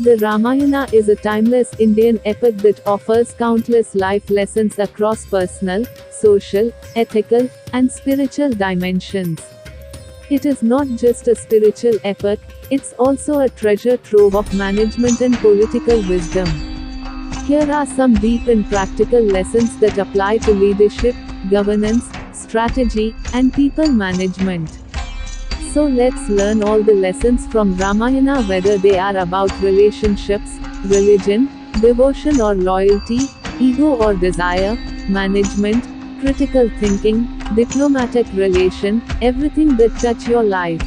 The Ramayana is a timeless Indian epic that offers countless life lessons across personal, social, ethical, and spiritual dimensions. It is not just a spiritual epic, it's also a treasure trove of management and political wisdom. Here are some deep and practical lessons that apply to leadership, governance, strategy, and people management. So let's learn all the lessons from Ramayana, whether they are about relationships, religion, devotion or loyalty, ego or desire, management, critical thinking, diplomatic relation, everything that touch your life.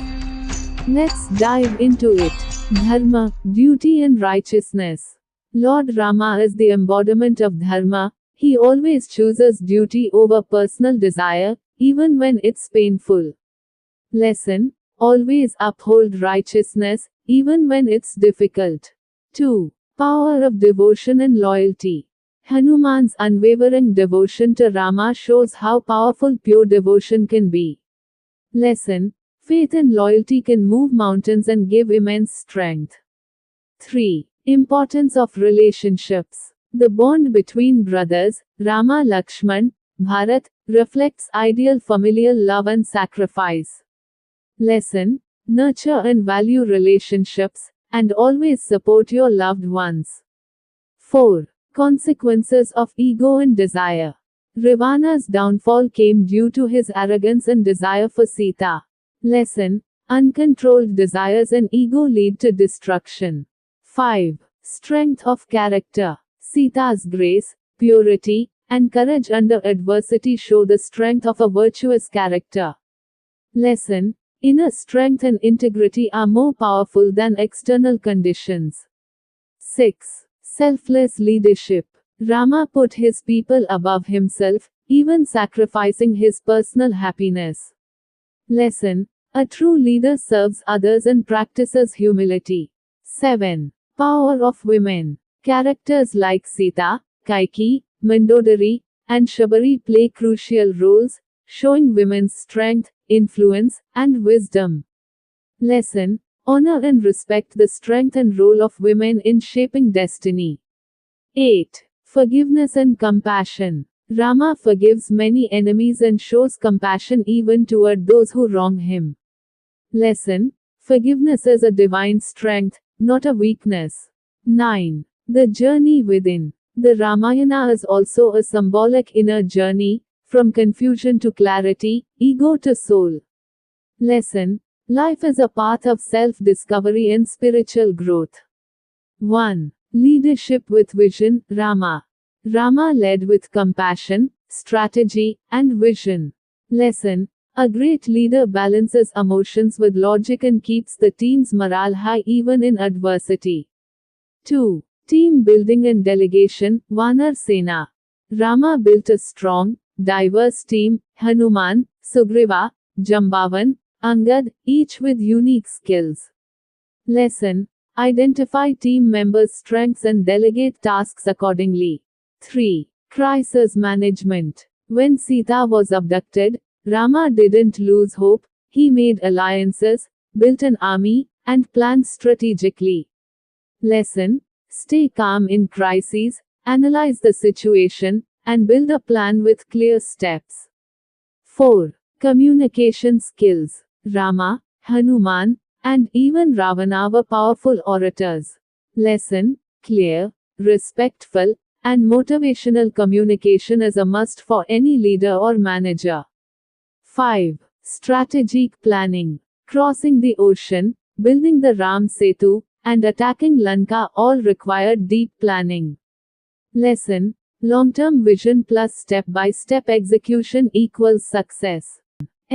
Let's dive into it. Dharma, duty and righteousness. Lord Rama is the embodiment of dharma. He always chooses duty over personal desire, even when it's painful. Lesson: always uphold righteousness, even when it's difficult. 2. Power of devotion and loyalty. Hanuman's unwavering devotion to Rama shows how powerful pure devotion can be. Lesson: faith and loyalty can move mountains and give immense strength. 3. Importance of relationships. The bond between brothers, Rama Lakshman, Bharat, reflects ideal familial love and sacrifice. Lesson: nurture and value relationships, and always support your loved ones. 4. Consequences of ego and desire. Ravana's downfall came due to his arrogance and desire for Sita. Lesson: uncontrolled desires and ego lead to destruction. 5. Strength of character. Sita's grace, purity, and courage under adversity show the strength of a virtuous character. Lesson: inner strength and integrity are more powerful than external conditions. 6. Selfless leadership. Rama put his people above himself, even sacrificing his personal happiness. Lesson: a true leader serves others and practices humility. 7. Power of women. Characters like Sita, Kaikeyi, Mandodari, and Shabari play crucial roles, showing women's strength, influence, and wisdom. Lesson: honor and respect the strength and role of women in shaping destiny. 8. Forgiveness and compassion. Rama forgives many enemies and shows compassion even toward those who wrong him. Lesson: forgiveness is a divine strength, not a weakness. 9. The journey within. The Ramayana is also a symbolic inner journey, from confusion to clarity, ego to soul. Lesson: life is a path of self-discovery and spiritual growth. 1. Leadership with vision. Rama led with compassion, strategy, and vision. Lesson: a great leader balances emotions with logic and keeps the team's morale high even in adversity. 2. Team building and delegation. Vanar Sena. Rama built a strong, diverse team: Hanuman, Sugriva, Jambavan, Angad, each with unique skills. Lesson: identify team members' strengths and delegate tasks accordingly. 3. Crisis management. When Sita was abducted, Rama didn't lose hope. He made alliances, built an army, and planned strategically. Lesson: stay calm in crises, analyze the situation, and build a plan with clear steps. 4. Communication skills. Rama, Hanuman, and even Ravana were powerful orators. Lesson: clear, respectful, and motivational communication is a must for any leader or manager. 5. Strategic planning. Crossing the ocean, building the Ram Setu, and attacking Lanka all required deep planning. Lesson: long-term vision plus step-by-step execution equals success.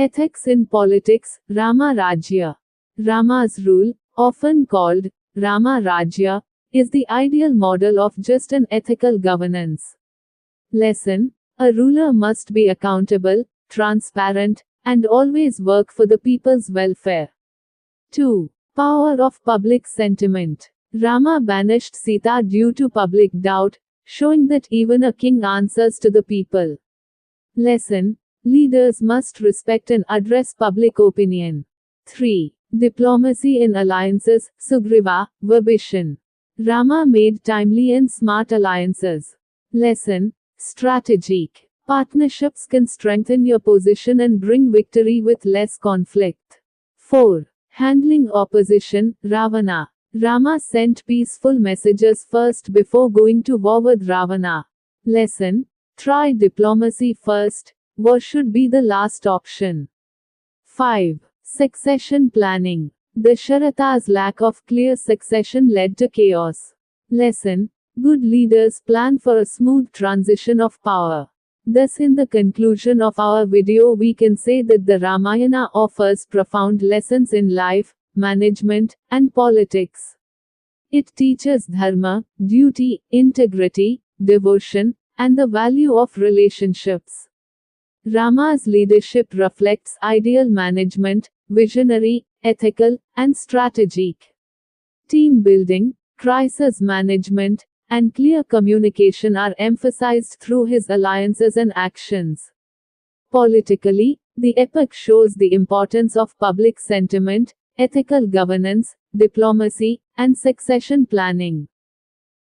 Ethics in politics. Rama Rajya. Rama's rule, often called Rama Rajya, is the ideal model of just and ethical governance. Lesson: a ruler must be accountable, transparent, and always work for the people's welfare. 2. Power of public sentiment. Rama banished Sita due to public doubt, showing that even a king answers to the people. Lesson: leaders must respect and address public opinion. 3. Diplomacy in alliances. Sugriva, Vibhishan. Rama made timely and smart alliances. Lesson: strategic partnerships can strengthen your position and bring victory with less conflict. 4. Handling opposition, Ravana. Rama sent peaceful messages first before going to war with Ravana. Lesson: try diplomacy first, war should be the last option. 5. Succession planning. Dasharatha's lack of clear succession led to chaos. Lesson: good leaders plan for a smooth transition of power. Thus, in the conclusion of our video, we can say that the Ramayana offers profound lessons in life, management, and politics. It teaches dharma, duty, integrity, devotion, and the value of relationships. Rama's leadership reflects ideal management, visionary, ethical, and strategic. Team building, crisis management, and clear communication are emphasized through his alliances and actions. Politically, the epic shows the importance of public sentiment, ethical governance, diplomacy, and succession planning.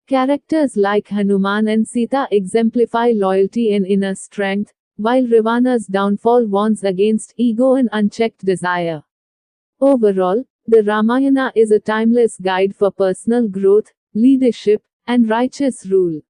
Characters like Hanuman and Sita exemplify loyalty and inner strength, while Ravana's downfall warns against ego and unchecked desire. Overall, the Ramayana is a timeless guide for personal growth, leadership, and righteous rule.